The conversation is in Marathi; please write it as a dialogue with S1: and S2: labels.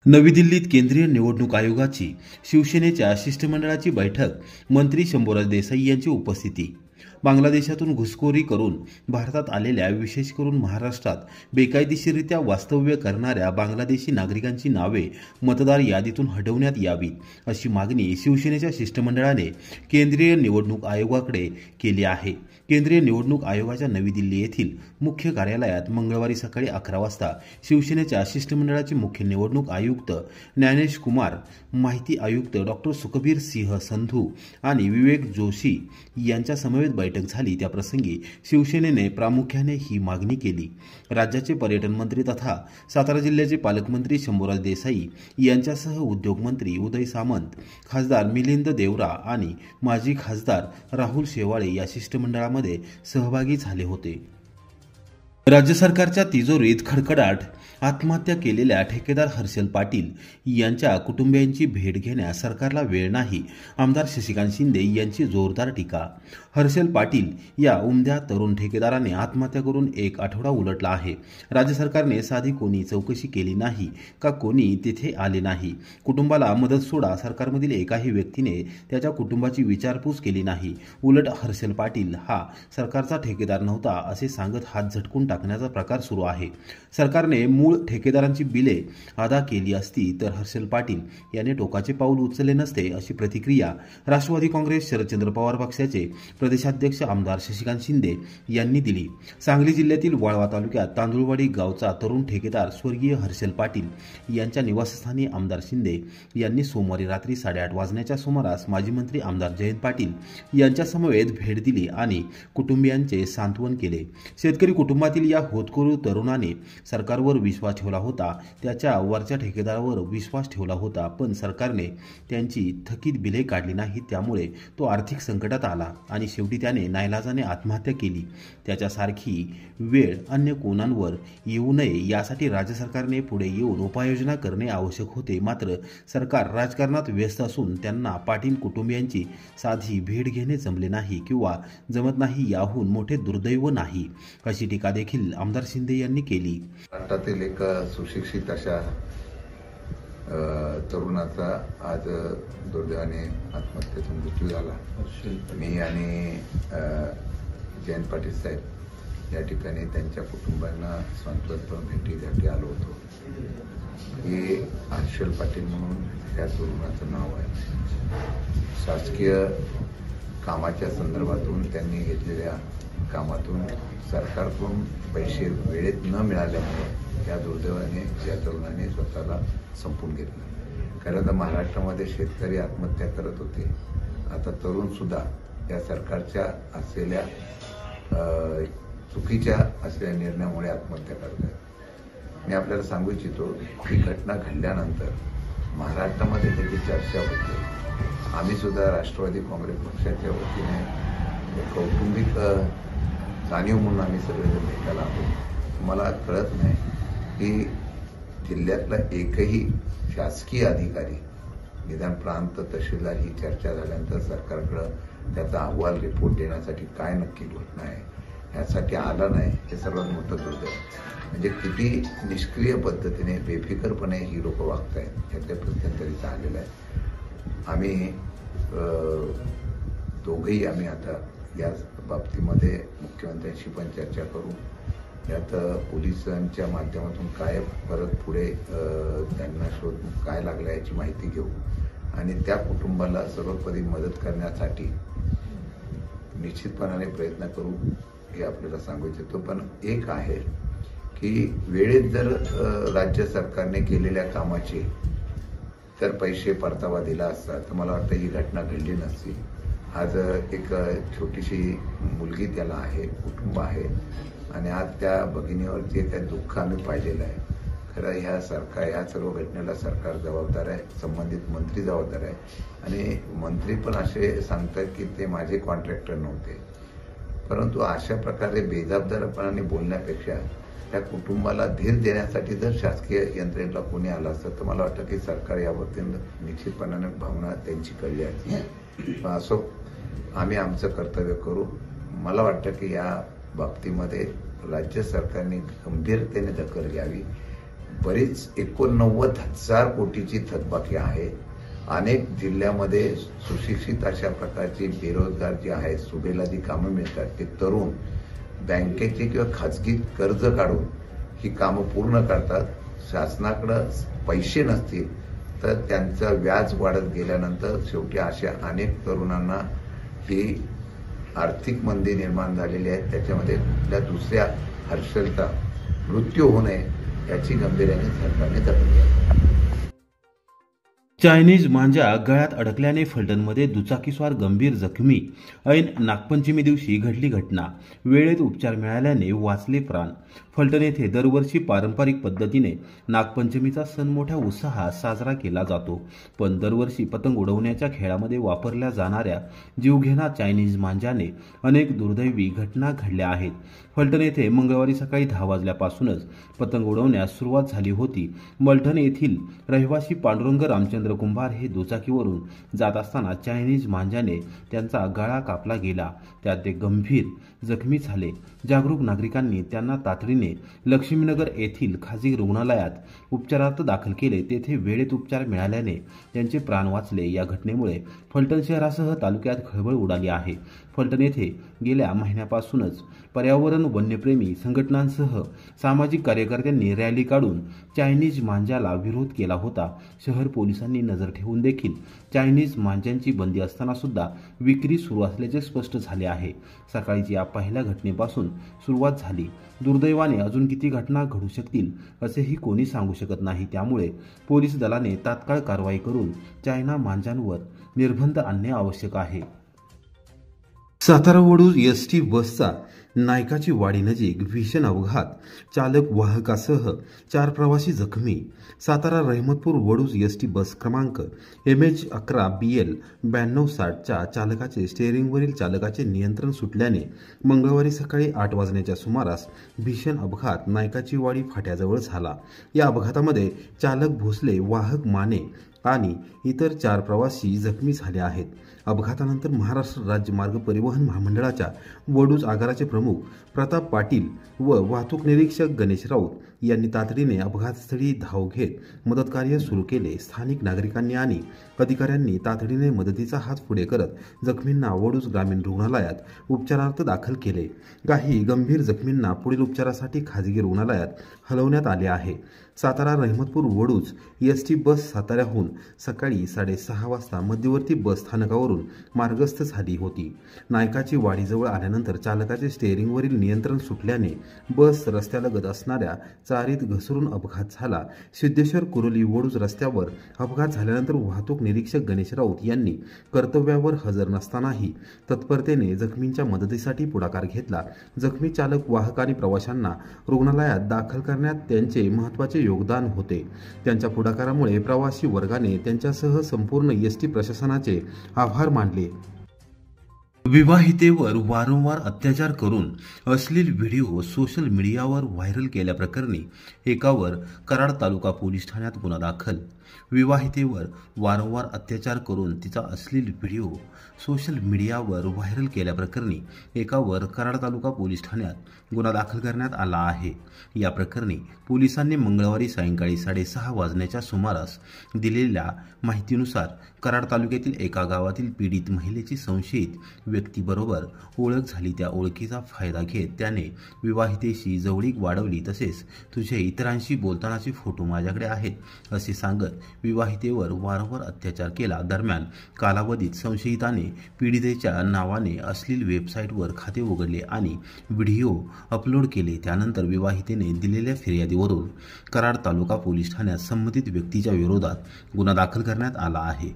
S1: नवी दिल्लीत केंद्रीय निवडणूक आयोगाची शिवसेनेच्या शिष्टमंडळाची बैठक मंत्री शंभूराज देसाई यांची उपस्थिती। बांगलादेशातून घुसखोरी करून भारतात आलेल्या, विशेष करून महाराष्ट्रात बेकायदेशीररित्या वास्तव्य करणाऱ्या बांगलादेशी नागरिकांची नावे मतदार यादीतून हटवण्यात यावीत अशी मागणी शिवसेनेच्या शिष्टमंडळाने केंद्रीय निवडणूक आयोगाकडे केली आहे। केंद्रीय निवडणूक आयोगाच्या नवी दिल्ली येथील मुख्य कार्यालयात मंगळवारी सकाळी 11 वाजता शिवसेनेच्या शिष्टमंडळाचे मुख्य निवडणूक आयुक्त ज्ञानेश कुमार, माहिती आयुक्त डॉ. सुखबीर सिंह संधू आणि विवेक जोशी यांच्या समवेत बैठक झाली। त्याप्रसंगी शिवसेनेने प्रामुख्याने ही मागणी केली। राज्याचे पर्यटन मंत्री तथा सातारा जिल्ह्याचे पालकमंत्री शंभूराज देसाई यांच्यासह उद्योग मंत्री उदय सामंत, खासदार मिलिंद देवरा आणि माजी खासदार राहुल शेवाळे या शिष्टमंडळामध्ये सहभागी झाले होते। राज्य सरकारच्या तिजोरीत खडखडाट, आत्महत्या केलेल्या ठेकेदार हर्षल पाटील यांच्या कुटुंबियांची भेट घेण्यास सरकारला वेळ नाही, आमदार शशिकांत शिंदे यांची जोरदार टीका। हर्षल पाटील या उमद्या तरुण ठेकेदाराने आत्महत्या करून 1 आठवडा उलटला आहे। राज्य सरकारने साधी कोणी चौकशी केली नाही का कोणी तिथे आले नाही। कुटुंबाला मदत सोडा, सरकारमधील एकाही व्यक्तीने त्याच्या कुटुंबाची विचारपूस केली नाही। उलट हर्षल पाटील हा सरकारचा ठेकेदार नव्हता असे सांगत हात झटकून टाकण्याचा प्रकार सुरू आहे। सरकारने मूळ ठेकेदारांची बिले अदा केली असती तर हर्षल पाटील यांनी टोकाचे पाऊल उचलले नसते अशी प्रतिक्रिया राष्ट्रवादी काँग्रेस शरदचंद्र पवार पक्षाचे प्रदेशाध्यक्ष आमदार शशिकांत शिंदे यांनी दिली। सांगली जिल्ह्यातील वाळवा तालुक्यात तांदुळवाडी गावचा तरुण ठेकेदार स्वर्गीय हर्षल पाटील यांच्या निवासस्थानी आमदार शिंदे यांनी सोमवारी रात्री 8:30 वाजण्याच्या सुमारास माजी मंत्री आमदार जयंत पाटील यांच्या समवेत भेट दिली आणि कुटुंबियांचे सांत्वन केले। शेतकरी कुटुंबातील या होतकरू तरुणाने सरकारवर विश्वास ठेवला होता, त्याच्या वरच्या ठेकेदारावर विश्वास ठेवला होता, पण सरकारने त्यांची थकीत बिले काढली नाही, त्यामुळे तो आर्थिक संकटात आला आणि शेवटी त्याने नाईलाजाने आत्महत्या केली। त्याच्यासारखी वेळ अन्य कोणांवर येऊ नये यासाठी राज्य सरकारने पुढे येऊन उपाययोजना करणे आवश्यक होते। मात्र सरकार राजकारणात व्यस्त असून त्यांना पाटील कुटुंबियांची साधी भेट घेणे जमले नाही किंवा जमत नाही, याहून मोठे दुर्दैव नाही अशी टीका देखील आमदार शिंदे यांनी केली।
S2: भारतातील एक सुशिक्षित अशा तरुणाचा आज दुर्दैवाने आत्महत्येतून मृत्यू झाला। मी आणि जयंत पाटील साहेब या ठिकाणी त्यांच्या कुटुंबांना सांत्वन भेटीसाठी आलो होतो। हे हर्षल पाटील म्हणून त्या तरुणाचं नाव आहे। शासकीय कामाच्या संदर्भातून त्यांनी घेतलेल्या कामातून सरकारकडून पैसे वेळेत न मिळाल्यामुळे या दुर्दैवाने या तरुणाने स्वतःला संपून घेतलं। खरं तर महाराष्ट्रामध्ये शेतकरी आत्महत्या करत होते, आता तरुण सुद्धा या सरकारच्या असलेल्या चुकीच्या असलेल्या निर्णयामुळे आत्महत्या करत आहेत। मी आपल्याला सांगू इच्छितो ही घटना घडल्यानंतर महाराष्ट्रामध्ये त्याची चर्चा होते। आम्ही सुद्धा राष्ट्रवादी काँग्रेस पक्षाच्या वतीने कौटुंबिक जाणीव म्हणून आम्ही सगळेजण भेटायला आलो। मला कळत नाही की जिल्ह्यातला एकही शासकीय अधिकारी, निदान प्रांत तहसीलदार ही चर्चा झाल्यानंतर सरकारकडे त्याचा अहवाल रिपोर्ट देण्यासाठी काय नक्की घटना आहे यासाठी आला नाही, हे सर्वात मोठं दुर्दैव। म्हणजे किती निष्क्रिय पद्धतीने बेफिकरपणे ही लोक वागत आहेत याच्या प्रत्यंतरीचा आलेला आहे। आम्ही दोघेही आता या बाबतीमध्ये मुख्यमंत्र्यांशी पण चर्चा करू, यात पोलिसांच्या माध्यमातून काय परत पुढे त्यांना शोध काय लागला याची माहिती घेऊ आणि त्या कुटुंबाला सर्वोपरी मदत करण्यासाठी निश्चितपणाने प्रयत्न करू हे आपल्याला सांगू इच्छितो। पण एक आहे की वेळेत जर राज्य सरकारने केलेल्या कामाचे जर पैसे परतावा दिला असता तर मला वाटतं ही घटना घडली नसती। आज एक छोटीशी मुलगी त्याला आहे, कुटुंब आहे आणि आज त्या भगिनीवरती काय दुःख आम्ही पाहिलेलं आहे। खरं ह्या सर्व घटनेला सरकार जबाबदार आहे, संबंधित मंत्री जबाबदार आहे आणि मंत्री पण असे सांगतात की ते माझे कॉन्ट्रॅक्टर नव्हते। परंतु अशा प्रकारे बेजबाबदारपणाने बोलण्यापेक्षा त्या कुटुंबाला धीर देण्यासाठी जर शासकीय यंत्रणेला कोणी आलं असतं तर मला वाटतं की सरकार याबाबतीत निश्चितपणाने भावना त्यांची कळली आहे। असो, आम्ही आमचं कर्तव्य करू। मला वाटतं की या बाबतीमध्ये राज्य सरकारने गंभीरतेने दखल घ्यावी। बरीच 89,000 कोटीची थकबाकी आहे. अनेक जिल्ह्यामध्ये सुशिक्षित अशा प्रकारचे बेरोजगार जे आहेत, सुबेला जी कामं मिळतात ते तरुण बँकेचे किंवा खाजगी कर्ज काढून ही कामं पूर्ण करतात. शासनाकडे पैसे नसतील तर त्यांचं व्याज वाढत गेल्यानंतर शेवटी अशा अनेक तरुणांना ही आर्थिक मंदी निर्माण झालेली आहे. त्याच्यामध्ये कुठल्या दुसऱ्या हर्षलचा मृत्यू होऊ नये याची गांभीर्याने सरकारने दखल घ्यावी.
S1: चायनीज मांजा गळ्यात अडकल्याने फलटणमध्ये दुचाकीस्वार गंभीर जखमी. ऐन नागपंचमी दिवशी घडली घटना. वेळेत उपचार मिळाल्याने वाचले प्राण. फलटण येथे दरवर्षी पारंपरिक पद्धतीने नागपंचमीचा सण मोठ्या उत्साहात साजरा केला जातो. पण दरवर्षी पतंग उडवण्याच्या खेळामध्ये वापरल्या जाणाऱ्या जीवघेणा चायनीज मांजाने अनेक दुर्दैवी घटना घडल्या आहेत. फलटण येथे मंगळवारी सकाळी 10 वाजल्यापासूनच पतंग उडवण्यास सुरुवात झाली होती. मलठण येथील रहिवासी पांडुरंग रामचंद्र कुंभार हे दुचाकीवरून जात असताना चायनीज मांजाने त्यांचा गळा कापला गेला. त्यात ते गंभीर जखमी झाले. जागरूक नागरिकांनी त्यांना तातडीने लक्ष्मीनगर येथील खाजगी रुग्णालयात उपचारार्थ दाखल केले. तेथे वेळेत उपचार मिळाल्याने त्यांचे प्राण वाचले. या घटनेमुळे फलटण शहरासह तालुक्यात खळबळ उडाली आहे. फलटण येथे गेल्या महिन्यापासूनच पर्यावरण वन्यप्रेमी संघटनांसह सामाजिक कार्यकर्त्यांनी रॅली काढून चायनीज मांजाला विरोध केला होता. शहर पोलिसांनी नजर ठेवून देखील चायनीज मांजांची बंदी असताना सुद्धा विक्री सुरू असल्याचे स्पष्ट झाले आहे. सकाळीच या पहिल्या घटनेपासून सुरुवात झाली. दुर्दैवाने अजून किती घटना घडू शकतील असेही कोणी सांगू शकत नाही. त्यामुळे पोलीस दलाने तात्काळ कारवाई करून चायना मांजांवर निर्बंध आणणे आवश्यक आहे. सातारा वडूज एसटी बसचा नायकाची वाडी नजीक भीषण अपघात. चालक वाहकासह 4 प्रवासी जखमी. सातारा रहमतपूर वडूज एसटी बस क्रमांक MH11BL 9260च्या चालकाचे स्टेअरिंगवरील चालकाचे नियंत्रण सुटल्याने मंगळवारी सकाळी 8 वाजण्याच्या सुमारास भीषण अपघात नायकाची वाडी फाट्याजवळ झाला. या अपघातामध्ये चालक भोसले, वाहक माने आणि इतर 4 प्रवासी जखमी झाले आहेत. अपघातानंतर महाराष्ट्र राज्य मार्ग परिवहन महामंडळाच्या वडूज आगाराचे प्रमुख प्रताप पाटील व वाहतूक निरीक्षक गणेश राऊत यांनी तातडीने अपघातस्थळी धाव घेत मदतकार्य सुरू केले. स्थानिक नागरिकांनी आणि अधिकाऱ्यांनी तातडीने मदतीचा हात पुढे करत जखमींना वडूज ग्रामीण रुग्णालयात उपचारार्थ दाखल केले. काही गंभीर जखमींना पुढील उपचारासाठी खाजगी रुग्णालयात हलवण्यात आले आहे. सातारा रहमतपूर वडूज एसटी बस साताऱ्याहून सकाळी 6:30 वाजता मध्यवर्ती बस स्थानकावरून मार्गस्थ झाली होती. नायकाची वाडीजवळ आल्यानंतर चालकाचे स्टेअरिंगवरील नियंत्रण सुटल्याने बस रस्त्यालगत असणाऱ्या चारीत घसरून अपघात झाला. सिद्धेश्वर कुरोली वडूज रस्त्यावर अपघात झाल्यानंतर वाहतूक निरीक्षक गणेश राऊत यांनी कर्तव्यावर हजर नसतानाही तत्परतेने जखमींच्या मदतीसाठी पुढाकार घेतला. जखमी चालक, वाहक आणि प्रवाशांना रुग्णालयात दाखल करण्यात त्यांचे महत्त्वाचे योगदान होते. त्यांच्या पुढाकारामुळे प्रवासी वर्गाने त्यांच्यासह संपूर्ण एसटी प्रशासनाचे आभार मानले. विवाहितेवर वारंवार अत्याचार करून अश्लील व्हिडिओ सोशल मीडियावर व्हायरल केल्याप्रकरणी एकावर कराड तालुका पोलीस ठाण्यात गुन्हा दाखल. विवाहितेवर वारंवार अत्याचार करून तिचा अश्लील व्हिडिओ सोशल मीडियावर व्हायरल केल्याप्रकरणी एकावर कराड तालुका पोलीस ठाण्यात गुन्हा दाखल करण्यात आला आहे. या प्रकरणी पोलिसांनी मंगळवारी सायंकाळी 6:30 वाजण्याच्या सुमारास दिलेल्या माहितीनुसार कराड तालुक्यातील एका गावातील पीडित महिलेची संशयित व्यक्तीबरोबर ओळख झाली. त्या ओळखीचा फायदा घेत त्याने विवाहितेशी जवळीक वाढवली. तसेच तुझे इतरांशी बोलतानाचे फोटो माझ्याकडे आहेत असे सांगत विवाहितेवर वारंवार अत्याचार केला. दरम्यान कालावधीत संशयिताने पीडितेच्या नावाने अश्लील वेबसाईटवर खाते उघडले आणि व्हिडिओ अपलोड केले. त्यानंतर विवाहितेने दिलेल्या फिर्यादीवरून कराड तालुका पोलीस ठाण्यात संबंधित व्यक्तीच्या विरोधात गुन्हा दाखल करण्यात आला आहे.